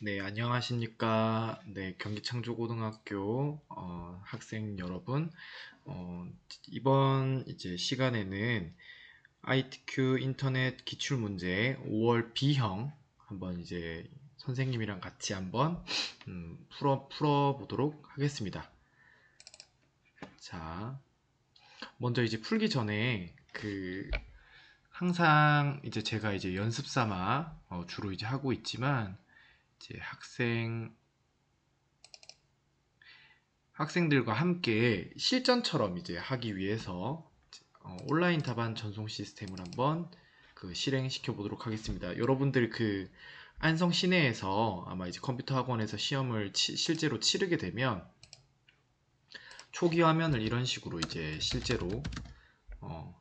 네, 안녕하십니까. 네, 경기창조고등학교 학생 여러분. 어, 이번 이제 시간에는 ITQ 인터넷 기출문제 5월 B형 한번 이제 선생님이랑 같이 한번 풀어보도록 하겠습니다. 자, 먼저 이제 풀기 전에 항상 이제 제가 이제 연습 삼아 주로 이제 하고 있지만 이제 학생들과 함께 실전처럼 이제 하기 위해서 온라인 답안 전송 시스템을 한번 실행시켜 보도록 하겠습니다. 여러분들 안성 시내에서 아마 이제 컴퓨터 학원에서 시험을 실제로 치르게 되면 초기 화면을 이런 식으로 이제 실제로 어,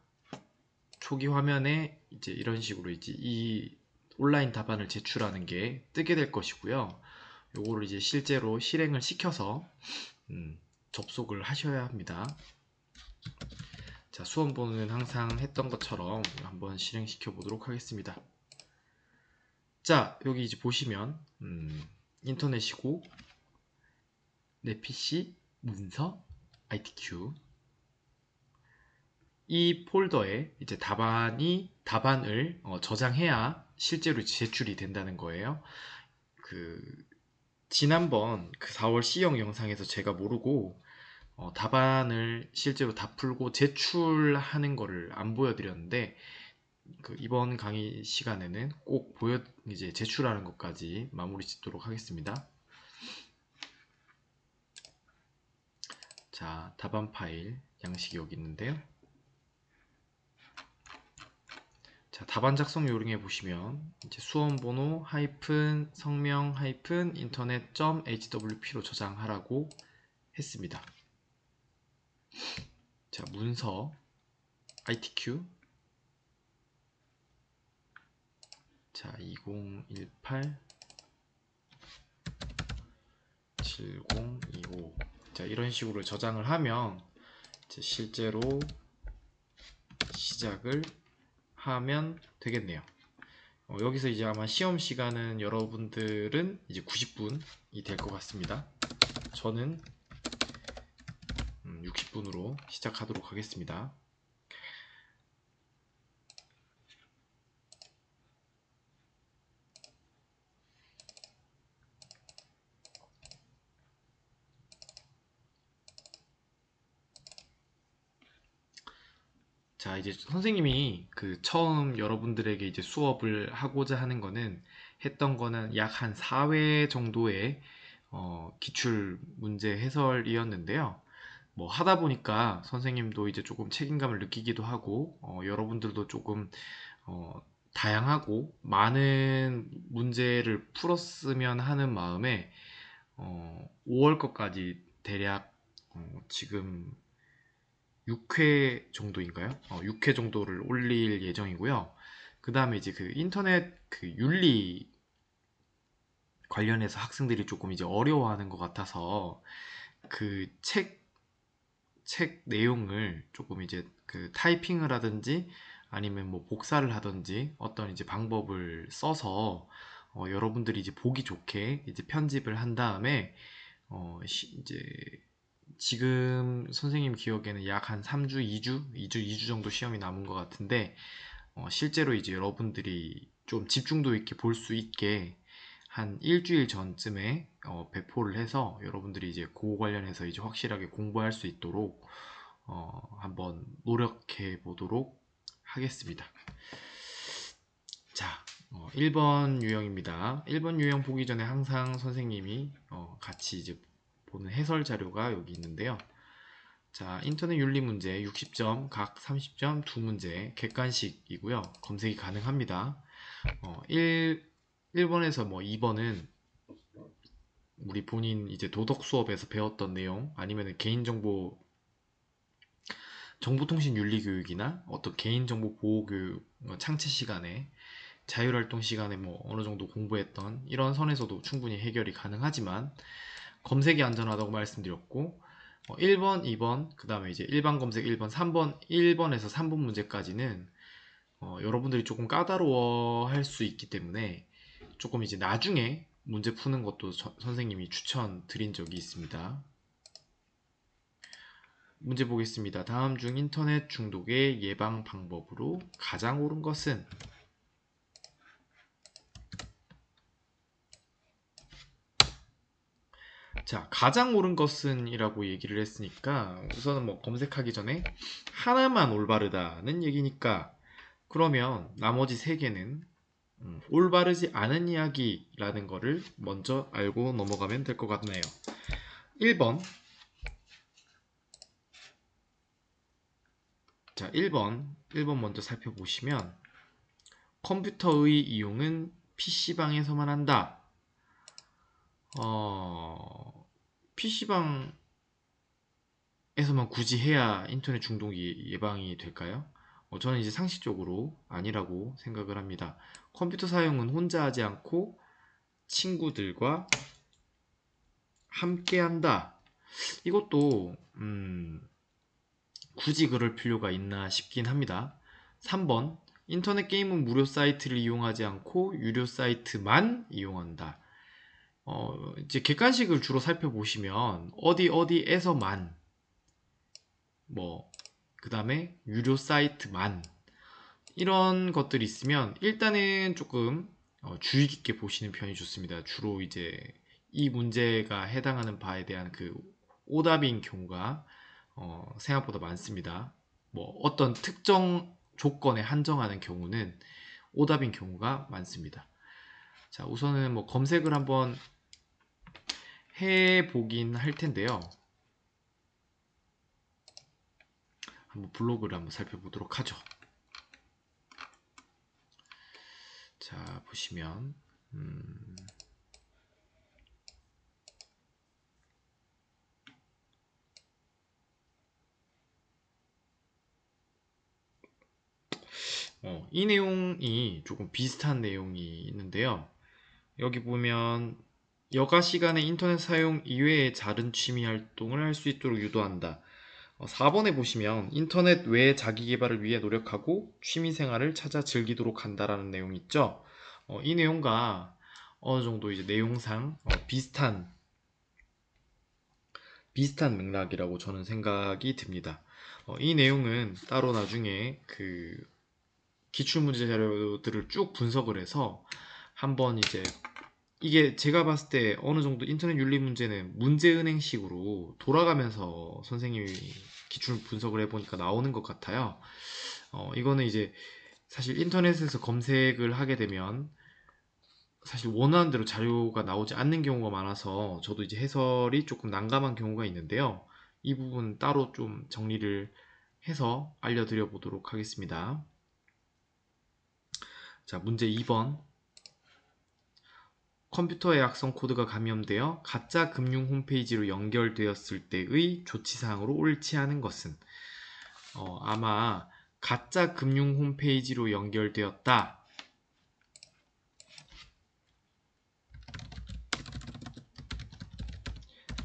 초기 화면에 이제 이런 식으로 이제 이 온라인 답안을 제출하는 게 뜨게 될 것이고요. 요거를 이제 실제로 실행을 시켜서 접속을 하셔야 합니다. 자, 수험번호는 항상 했던 것처럼 한번 실행시켜 보도록 하겠습니다. 자, 여기 이제 보시면 인터넷이고 내 PC, 문서, ITQ 이 폴더에 이제 답안을 저장해야 실제로 제출이 된다는 거예요. 그 지난번 4월 C형 영상에서 제가 모르고 답안을 실제로 다 풀고 제출하는 거를 안 보여드렸는데 이번 강의 시간에는 꼭 이제 제출하는 것까지 마무리 짓도록 하겠습니다. 자, 답안 파일 양식이 여기 있는데요. 자, 답안 작성 요령에 보시면 이제 수험번호 성명 internet.hwp로 저장하라고 했습니다. 자, 문서 ITQ 자, 2018 7025 자, 이런 식으로 저장을 하면 이제 실제로 시작을 하면 되겠네요. 여기서 이제 아마 시험 시간은 여러분들은 이제 90분이 될 것 같습니다. 저는 60분으로 시작하도록 하겠습니다. 자, 이제 선생님이 처음 여러분들에게 이제 수업을 하고자 하는 거는 했던 거는 약 한 4회 정도의 기출 문제 해설이었는데요. 뭐 하다 보니까 선생님도 이제 조금 책임감을 느끼기도 하고 여러분들도 조금 어, 다양하고 많은 문제를 풀었으면 하는 마음에 5월 것까지 대략 지금 6회 정도인가요? 6회 정도를 올릴 예정이고요. 그 다음에 이제 인터넷 윤리 관련해서 학생들이 조금 이제 어려워하는 것 같아서 그 책 내용을 조금 이제 타이핑을 하든지 아니면 뭐 복사를 하든지 어떤 이제 방법을 써서 여러분들이 이제 보기 좋게 이제 편집을 한 다음에 이제 지금 선생님 기억에는 약 한 3주, 2주 정도 시험이 남은 것 같은데 실제로 이제 여러분들이 좀 집중도 있게 볼 수 있게 한 일주일 전쯤에 배포를 해서 여러분들이 이제 그거 관련해서 이제 확실하게 공부할 수 있도록 한번 노력해 보도록 하겠습니다. 자, 1번 유형입니다. 1번 유형 보기 전에 항상 선생님이 같이 이제 보는 해설 자료가 여기 있는데요. 자, 인터넷 윤리 문제 60점, 각 30점 두 문제 객관식이고요. 검색이 가능합니다. 1번에서 뭐 2번은 우리 본인 이제 도덕 수업에서 배웠던 내용 아니면 개인정보 정보통신윤리교육이나 어떤 개인정보 보호교육 창체 시간에 자율활동 시간에 뭐 어느 정도 공부했던 이런 선에서도 충분히 해결이 가능하지만 검색이 안전하다고 말씀드렸고 1번, 2번, 그 다음에 이제 일반 검색 1번, 3번, 1번에서 3번 문제까지는 여러분들이 조금 까다로워 할 수 있기 때문에 조금 이제 나중에 문제 푸는 것도 선생님이 추천드린 적이 있습니다. 문제 보겠습니다. 다음 중 인터넷 중독의 예방 방법으로 가장 옳은 것은? 자, 가장 옳은 것은 이라고 얘기를 했으니까 우선은 뭐 검색하기 전에 하나만 올바르다는 얘기니까, 그러면 나머지 세 개는 올바르지 않은 이야기라는 거를 먼저 알고 넘어가면 될 것 같네요. 1번. 자, 1번 먼저 살펴보시면 컴퓨터의 이용은 PC방에서만 한다. PC방에서만 굳이 해야 인터넷 중독이 예방이 될까요? 저는 이제 상식적으로 아니라고 생각을 합니다. 컴퓨터 사용은 혼자 하지 않고 친구들과 함께 한다. 이것도 굳이 그럴 필요가 있나 싶긴 합니다. 3번. 인터넷 게임은 무료 사이트를 이용하지 않고 유료 사이트만 이용한다. 이제 객관식을 주로 살펴보시면 어디에서만, 그 다음에 유료 사이트만, 이런 것들이 있으면 일단은 조금 주의 깊게 보시는 편이 좋습니다. 주로 이제 이 문제가 해당하는 바에 대한 그 오답인 경우가 생각보다 많습니다. 어떤 특정 조건에 한정하는 경우는 오답인 경우가 많습니다. 자, 우선은 검색을 한번 해보긴 할 텐데요. 한번 블로그를 한번 살펴보도록 하죠. 자, 보시면 이 내용이 조금 비슷한 내용이 있는데요. 여기 보면 여가 시간에 인터넷 사용 이외의 다른 취미 활동을 할 수 있도록 유도한다. 4번에 보시면 인터넷 외 자기 개발을 위해 노력하고 취미 생활을 찾아 즐기도록 한다라는 내용이 있죠. 이 내용과 어느 정도 이제 내용상 비슷한 맥락이라고 저는 생각이 듭니다. 이 내용은 따로 나중에 그 기출문제 자료들을 쭉 분석을 해서 한번 이제, 이게 제가 봤을 때 어느 정도 인터넷 윤리 문제는 문제은행식으로 돌아가면서 선생님이 기출 분석을 해보니까 나오는 것 같아요. 이거는 이제 사실 인터넷에서 검색을 하게 되면 사실 원하는 대로 자료가 나오지 않는 경우가 많아서 저도 이제 해설이 조금 난감한 경우가 있는데요. 이 부분 따로 좀 정리를 해서 알려드려 보도록 하겠습니다. 자, 문제 2번. 컴퓨터에 악성 코드가 감염되어 가짜 금융 홈페이지로 연결되었을 때의 조치사항으로 옳지 않은 것은? 아마 가짜 금융 홈페이지로 연결되었다.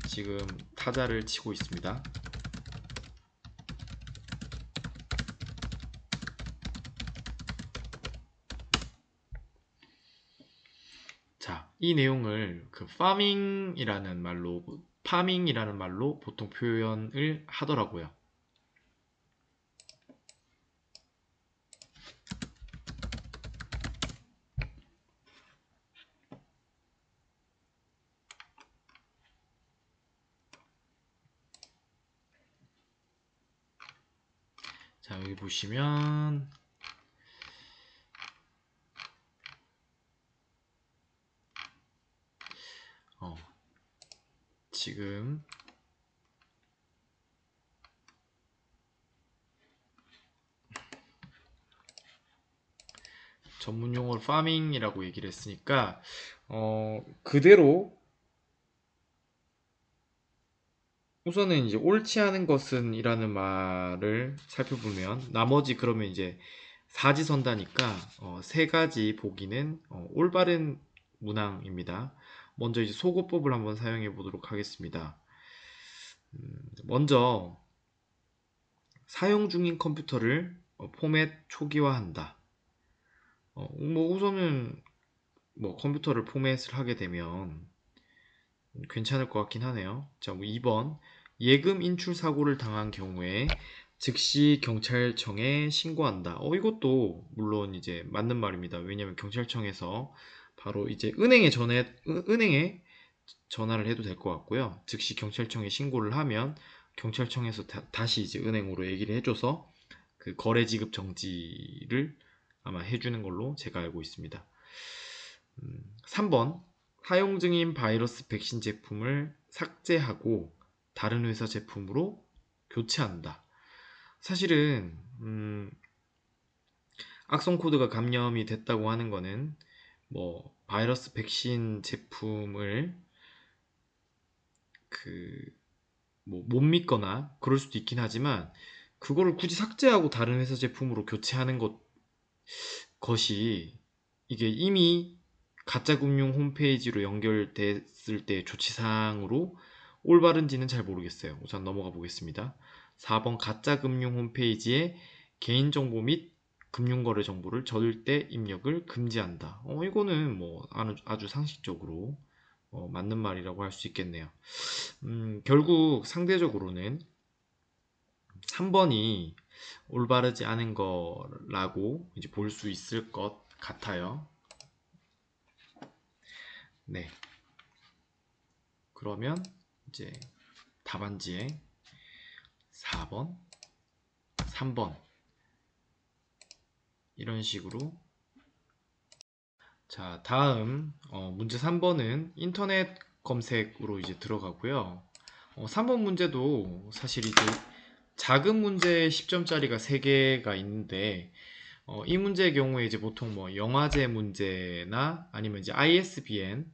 지금 타자를 치고 있습니다. 자, 이 내용을 그 파밍이라는 말로 보통 표현을 하더라고요. 자, 여기 보시면 지금 전문 용어로 파밍이라고 얘기를 했으니까 그대로 우선은 이제 옳지 않은 것은 이라는 말을 살펴보면 나머지 그러면 이제 사지선다니까 세 가지 보기는 올바른 문항입니다. 먼저 이제 소거법을 한번 사용해 보도록 하겠습니다. 먼저 사용 중인 컴퓨터를 포맷 초기화한다. 우선은 뭐 컴퓨터를 포맷을 하게 되면 괜찮을 것 같긴 하네요. 자, 뭐 2번 예금 인출 사고를 당한 경우에 즉시 경찰청에 신고한다. 이것도 물론 이제 맞는 말입니다. 왜냐하면 경찰청에서 바로 이제 은행에 전화를 해도 될 것 같고요. 즉시 경찰청에 신고를 하면 경찰청에서 다시 이제 은행으로 얘기를 해줘서 그 거래 지급 정지를 아마 해주는 걸로 제가 알고 있습니다. 3번 사용 중인 바이러스 백신 제품을 삭제하고 다른 회사 제품으로 교체한다. 사실은 악성 코드가 감염이 됐다고 하는 거는 뭐 바이러스 백신 제품을 그 뭐 못 믿거나 그럴 수도 있긴 하지만 그거를 굳이 삭제하고 다른 회사 제품으로 교체하는 것이 이게 이미 가짜금융 홈페이지로 연결됐을 때 조치사항으로 올바른지는 잘 모르겠어요. 우선 넘어가 보겠습니다. 4번 가짜금융 홈페이지에 개인정보 및 금융거래 정보를 절대 입력을 금지한다. 이거는 뭐 아주 상식적으로 맞는 말이라고 할 수 있겠네요. 결국 상대적으로는 3번이 올바르지 않은 거라고 이제 볼 수 있을 것 같아요. 네. 그러면 이제 답안지에 4번, 3번 이런 식으로. 자, 다음 문제 3번은 인터넷 검색으로 이제 들어가고요. 3번 문제도 사실 이제 작은 문제 10점짜리가 3개가 있는데 이 문제의 경우에 이제 보통 뭐 영화제 문제나 아니면 이제 ISBN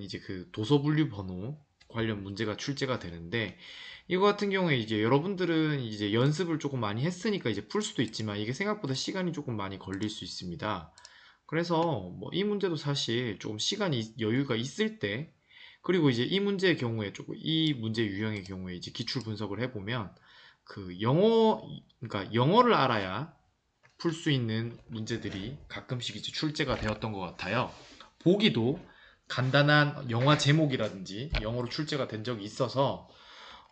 이제 그 도서 분류 번호 관련 문제가 출제가 되는데 이거 같은 경우에 이제 여러분들은 이제 연습을 조금 많이 했으니까 이제 풀 수도 있지만 이게 생각보다 시간이 조금 많이 걸릴 수 있습니다. 그래서 뭐 이 문제도 사실 조금 시간이 여유가 있을 때 그리고 이제 이 문제의 경우에 조금 이 문제 유형의 경우에 이제 기출 분석을 해보면 그 그러니까 영어를 알아야 풀 수 있는 문제들이 가끔씩 이제 출제가 되었던 것 같아요. 보기도 간단한 영화 제목이라든지 영어로 출제가 된 적이 있어서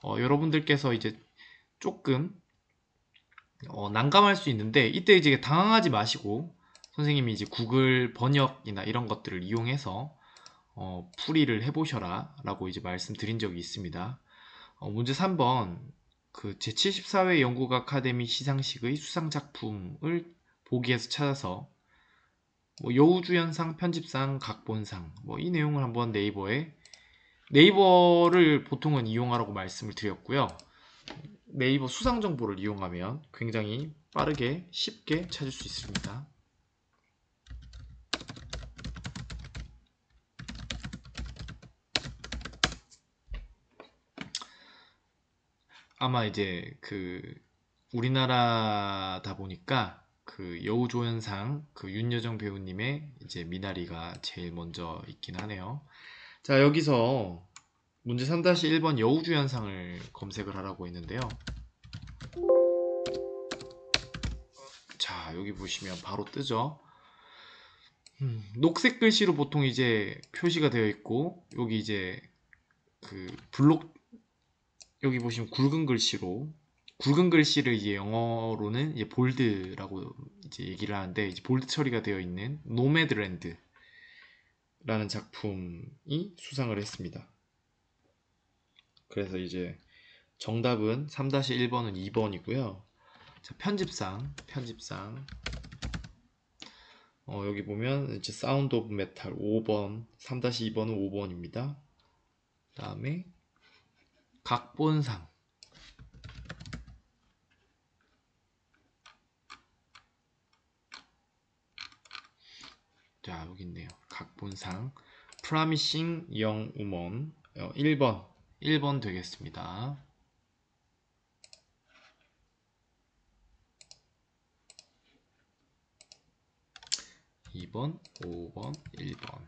여러분들께서 이제 조금 난감할 수 있는데 이때 이제 당황하지 마시고 선생님이 이제 구글 번역이나 이런 것들을 이용해서 풀이를 해보셔라 라고 이제 말씀드린 적이 있습니다. 문제 3번 그 제74회 영국 아카데미 시상식의 수상작품을 보기에서 찾아서 뭐 여우주연상, 편집상, 각본상 뭐 이 내용을 한번 네이버를 보통은 이용하라고 말씀을 드렸고요. 네이버 수상 정보를 이용하면 굉장히 빠르게 쉽게 찾을 수 있습니다. 아마 이제 그 우리나라다 보니까 그 여우조연상 그 윤여정 배우님의 이제 미나리가 제일 먼저 있긴 하네요. 자, 여기서 문제 3-1번 여우주연상을 검색을 하라고 했는데요. 자, 여기 보시면 바로 뜨죠. 녹색 글씨로 보통 이제 표시가 되어 있고 여기 이제 그 여기 보시면 굵은 글씨를 이제 영어로는 이제 볼드라고 이제 얘기를 하는데 이제 볼드 처리가 되어 있는 노매드랜드라는 작품이 수상을 했습니다. 그래서 이제 정답은 3-1번은 2번이고요. 자, 편집상 여기 보면 이제 사운드 오브 메탈 5번, 3-2번은 5번입니다. 그 다음에 각본상 자, 여기 있네요. 각본상 프라미싱 영 우먼 1번 되겠습니다. 2번, 5번, 1번.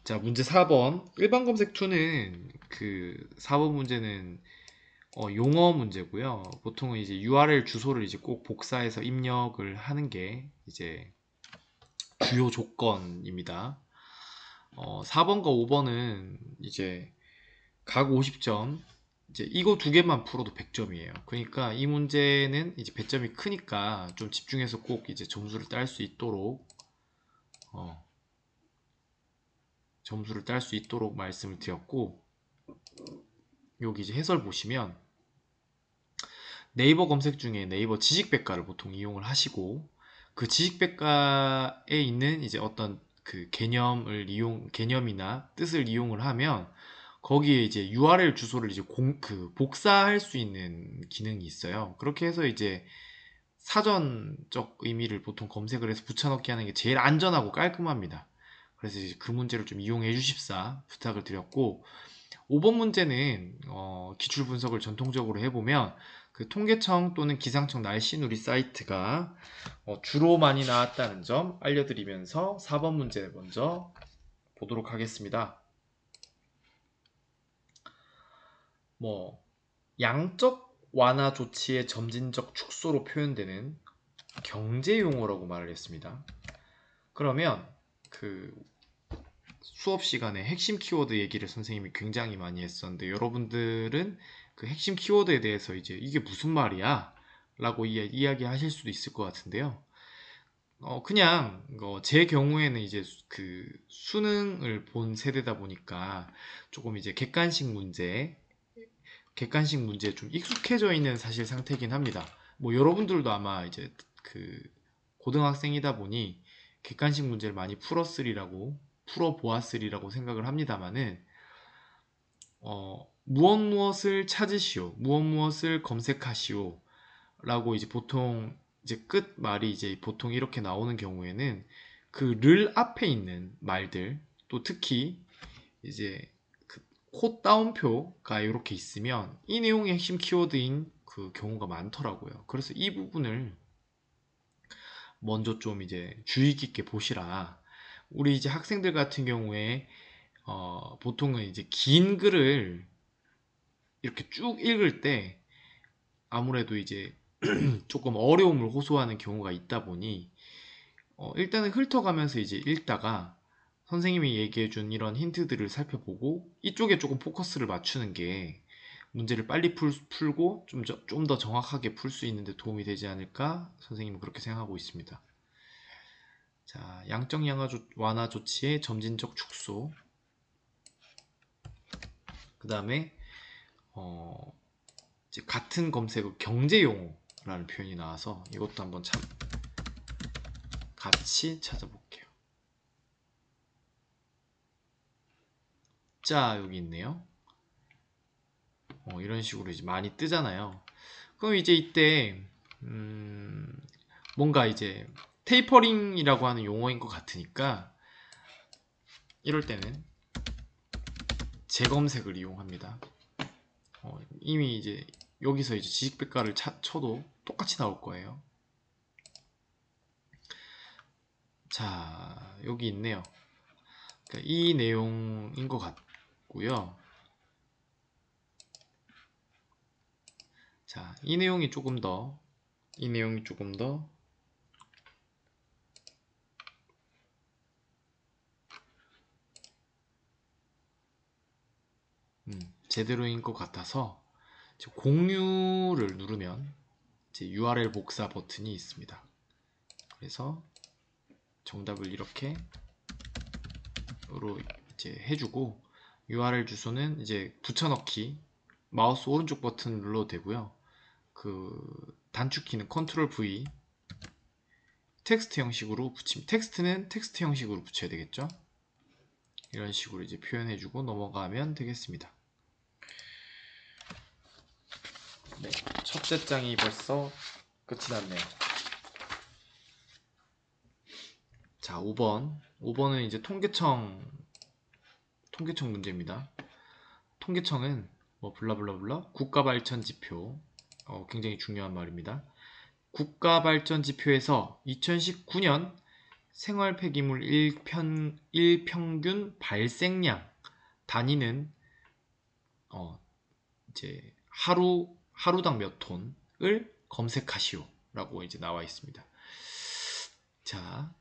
자, 문제 4번. 일반 검색 2는 그 4번 문제는 용어 문제고요. 보통은 이제 URL 주소를 이제 꼭 복사해서 입력을 하는 게 이제 주요 조건입니다. 4번과 5번은 이제 각 50점, 이제 이거 두 개만 풀어도 100점이에요. 그러니까 이 문제는 이제 배점이 크니까 좀 집중해서 꼭 이제 점수를 딸 수 있도록 어, 점수를 딸 수 있도록 말씀을 드렸고, 여기 이제 해설 보시면 네이버 검색 중에 네이버 지식백과를 보통 이용을 하시고, 그 지식백과에 있는 이제 어떤 그 개념이나 뜻을 이용을 하면 거기에 이제 URL 주소를 이제 복사할 수 있는 기능이 있어요. 그렇게 해서 이제 사전적 의미를 보통 검색을 해서 붙여넣기 하는 게 제일 안전하고 깔끔합니다. 그래서 이제 그 문제를 좀 이용해 주십사 부탁을 드렸고, 5번 문제는 기출 분석을 전통적으로 해보면 그 통계청 또는 기상청 날씨누리 사이트가 주로 많이 나왔다는 점 알려드리면서 4번 문제 먼저 보도록 하겠습니다. 뭐 양적 완화 조치의 점진적 축소로 표현되는 경제 용어라고 말을 했습니다. 그러면 그 수업 시간에 핵심 키워드 얘기를 선생님이 굉장히 많이 했었는데, 여러분들은 그 핵심 키워드에 대해서 이제 이게 무슨 말이야? 라고 이야기 하실 수도 있을 것 같은데요. 그냥 제 경우에는 이제 그 수능을 본 세대다 보니까 조금 이제 객관식 문제에 좀 익숙해져 있는 사실 상태긴 합니다. 뭐 여러분들도 아마 이제 그 고등학생이다 보니 객관식 문제를 많이 풀어보았으리라고 생각을 합니다만은, 무엇 무엇을 찾으시오, 무엇 무엇을 검색하시오 라고 이제 보통 이제 끝말이 이제 보통 이렇게 나오는 경우에는 그 를 앞에 있는 말들, 또 특히 이제 그 코 따옴표가 이렇게 있으면 이 내용의 핵심 키워드인 그 경우가 많더라고요. 그래서 이 부분을 먼저 좀 이제 주의 깊게 보시라. 우리 이제 학생들 같은 경우에 보통은 이제 긴 글을 이렇게 쭉 읽을 때 아무래도 이제 조금 어려움을 호소하는 경우가 있다 보니 일단은 훑어가면서 이제 읽다가 선생님이 얘기해준 이런 힌트들을 살펴보고 이쪽에 조금 포커스를 맞추는 게 문제를 빨리 풀고 좀 더 정확하게 풀 수 있는 데 도움이 되지 않을까, 선생님은 그렇게 생각하고 있습니다. 자, 양적 완화 조치의 점진적 축소. 그 다음에 이제 같은 검색어 경제 용어라는 표현이 나와서 이것도 한번 같이 찾아볼게요. 자, 여기 있네요. 이런 식으로 이제 많이 뜨잖아요. 그럼 이제 이때 뭔가 이제 테이퍼링이라고 하는 용어인 것 같으니까 이럴 때는 재검색을 이용합니다. 이미 이제 여기서 이제 지식백과를 쳐도 똑같이 나올 거예요. 자, 여기 있네요. 그러니까 이 내용인 것 같고요. 자, 이 내용이 조금 더 제대로인 것 같아서 공유를 누르면 이제 URL 복사 버튼이 있습니다. 그래서 정답을 이렇게 이제 해주고, URL 주소는 이제 붙여넣기, 마우스 오른쪽 버튼 눌러도 되고요. 그 단축키는 컨트롤 V, 텍스트 형식으로 텍스트는 텍스트 형식으로 붙여야 되겠죠. 이런 식으로 이제 표현해주고 넘어가면 되겠습니다. 네, 첫째 장이 벌써 끝이 났네요. 자, 5번은 이제 통계청 문제입니다. 통계청은 뭐 블라블라블라 국가발전지표, 굉장히 중요한 말입니다. 국가발전지표에서 2019년 생활 폐기물 일평균 발생량 단위는 이제 하루당 몇 톤을 검색하시오 라고 이제 나와 있습니다. 자,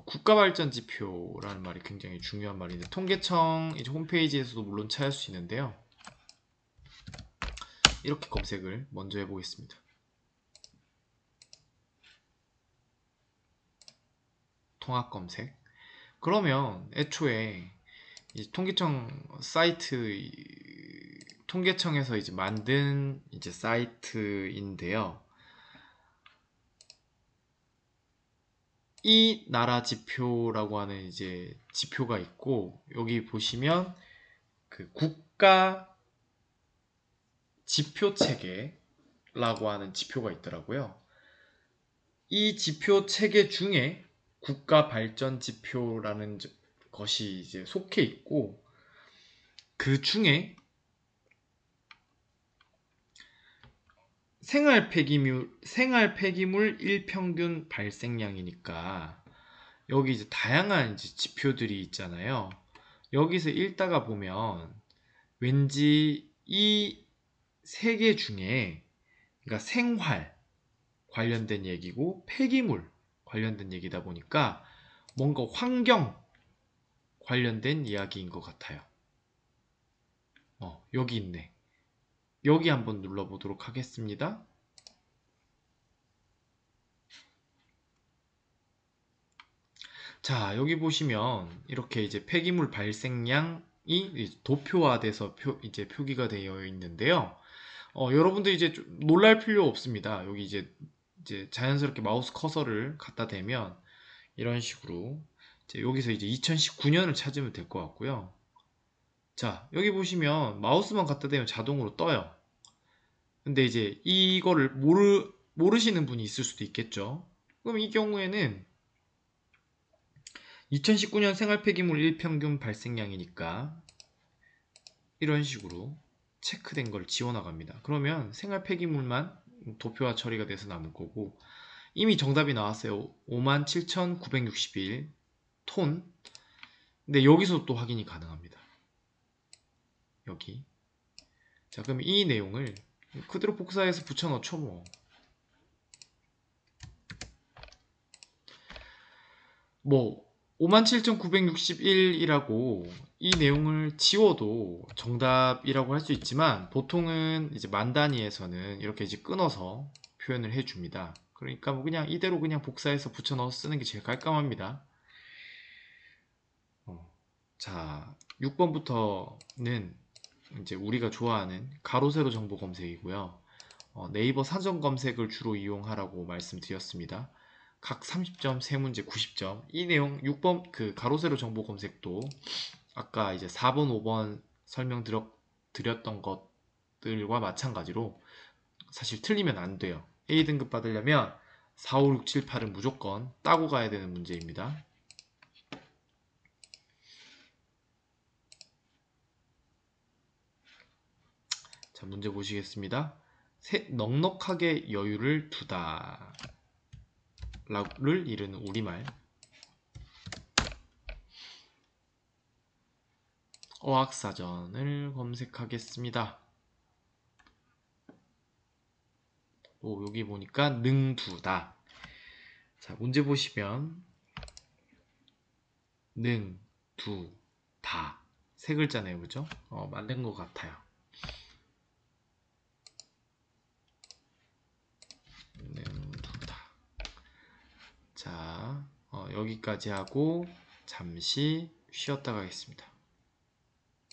국가발전지표라는 말이 굉장히 중요한 말인데 통계청 이제 홈페이지에서도 물론 찾을 수 있는데요. 이렇게 검색을 먼저 해보겠습니다. 통합 검색. 그러면 애초에 이제 통계청 사이트 통계청에서 이제 만든 이제 사이트인데요. 이 나라 지표라고 하는 이제 지표가 있고 여기 보시면 그 국가 지표 체계라고 하는 지표가 있더라고요. 이 지표 체계 중에 국가 발전 지표라는 것이 이제 속해 있고 그 중에 생활 폐기물 일평균 발생량이니까 여기 이제 다양한 이제 지표들이 있잖아요. 여기서 읽다가 보면 왠지 이 세 개 중에 그러니까 생활 관련된 얘기고 폐기물 관련된 얘기다 보니까 뭔가 환경 관련된 이야기인 것 같아요. 여기 있네. 여기 한번 눌러보도록 하겠습니다. 자, 여기 보시면 이렇게 이제 폐기물 발생량이 도표화돼서 이제 표기가 되어 있는데요. 여러분들 이제 좀 놀랄 필요 없습니다. 여기 이제 자연스럽게 마우스 커서를 갖다 대면 이런 식으로 이제 여기서 이제 2019년을 찾으면 될 것 같고요. 자, 여기 보시면 마우스만 갖다 대면 자동으로 떠요. 근데 이제 이거를 모르시는 분이 있을 수도 있겠죠. 그럼 이 경우에는 2019년 생활 폐기물 일평균 발생량이니까 이런 식으로 체크된 걸 지워나갑니다. 그러면 생활 폐기물만 도표화 처리가 돼서 남을 거고 이미 정답이 나왔어요. 57,961 톤. 근데 여기서 또 확인이 가능합니다. 여기. 자, 그럼 이 내용을 그대로 복사해서 붙여넣죠 뭐. 57,961이라고 이 내용을 지워도 정답이라고 할 수 있지만 보통은 이제 만 단위에서는 이렇게 이제 끊어서 표현을 해줍니다. 그러니까 뭐 그냥 이대로 그냥 복사해서 붙여 넣어서 쓰는 게 제일 깔끔합니다. 자, 6번부터는 이제 우리가 좋아하는 가로 세로 정보 검색이고요. 네이버 사전 검색을 주로 이용하라고 말씀드렸습니다. 각 30점, 세 문제 90점. 이 내용 6번 그 가로 세로 정보 검색도 아까 이제 4번, 5번 설명드렸던 것들과 마찬가지로 사실 틀리면 안 돼요. A등급 받으려면 4, 5, 6, 7, 8은 무조건 따고 가야 되는 문제입니다. 자, 문제 보시겠습니다. 넉넉하게 여유를 두다 를 이르는 우리말. 어학사전을 검색하겠습니다. 여기 보니까 능두다. 자, 문제 보시면 능, 두, 다. 세 글자네요. 그죠? 맞는 것 같아요. 능두다. 자, 여기까지 하고 잠시 쉬었다 가겠습니다.